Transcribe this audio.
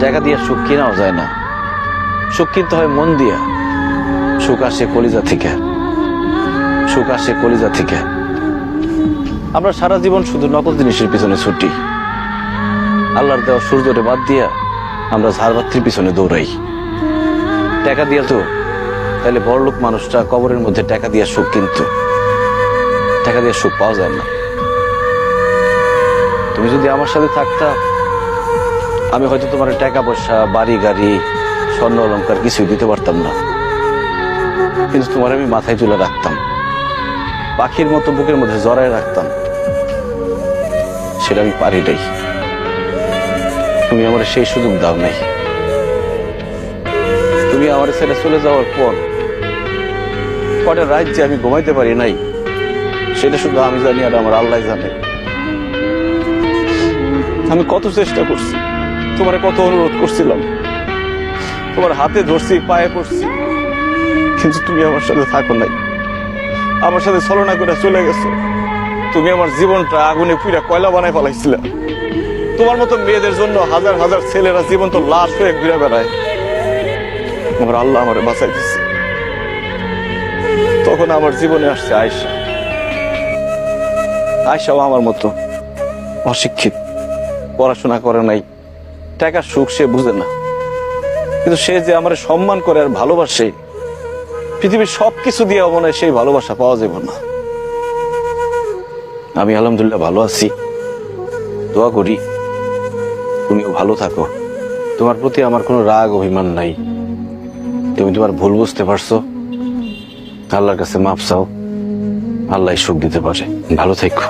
টাকা দিয়ে সুখ কেনাও যায় না, সুখ কিনতে হয় মন দিয়া। সুখ আসে কলিজা থেকে, সুখ আসে কলিজা থেকে। আমরা সারা জীবন শুধু নকল জিনিসের পিছনে ছুটি, আল্লাহর দেওয়া সূর্যরে বাদ দিয়া আমরা ঝাড়বাতির পিছনে দৌড়াই। টাকা দিয়া তো তাহলে বড়লোক মানুষটা কবরের মধ্যে টাকা দিয়া সুখ কিনতো, টাকা দিয়ে সুখ পাওয়া যায় না। তুমি যদি আমার সাথে থাকতা, আমি হয়তো তোমার টাকা পয়সা, বাড়ি গাড়ি, স্বর্ণ অলংকার কিছুই দিতে পারতাম না, কিন্তু তোমার আমি মাথায় তুলে রাখতাম, পাখির মতো বুকের মধ্যে জড়ায় রাখতাম। সেটা আমি পারি নাই, তুমি আমার সেই সুযোগ দাও নাই। তুমি আমার ছেড়ে চলে যাওয়ার পর কটা রাত যে আমি ঘুমাইতে পারি নাই, সেটা শুধু আমি জানি আর আমার আল্লাহ জানে। আমি কত চেষ্টা করছি, তোমার কত অনুরোধ করছিলাম, তোমার হাতে ধরছি, পায়ে পড়ছি, কিন্তু তুমি আমার সাথে থাকো নাই, আমার সাথে ছলনা করে চলে গেছো। তুমি আমার জীবনটা আগুনে পুরা কয়লা বানায় ফেলাইছিলে। তোমার মতো মেয়েদের জন্য হাজার হাজার ছেলেরা জীবন্ত লাশ হয়ে ঘুরে বেড়ায়। আমার আল্লাহ আমারে বাঁচাই দিচ্ছে। তখন আমার জীবনে আসছে আয়েশা। আয়েশাও আমার মতো অশিক্ষিত, পড়াশোনা করে নাই, টাকার সুখ সে বুঝে না, কিন্তু সে যে আমার সম্মান করে আর ভালোবাসে, পৃথিবীর সবকিছু দিয়ে মনে হয় সেই ভালোবাসা পাওয়া যাবে না। আমি আলহামদুলিল্লাহ ভালো আছি, দোয়া করি তুমিও ভালো থাকো। তোমার প্রতি আমার কোনো রাগ অভিমান নাই, তুমি তোমার ভুল বুঝতে পারছো, আল্লাহর কাছে মাফ চাও, আল্লাহ সুখ দিতে পারে। ভালো থেকো।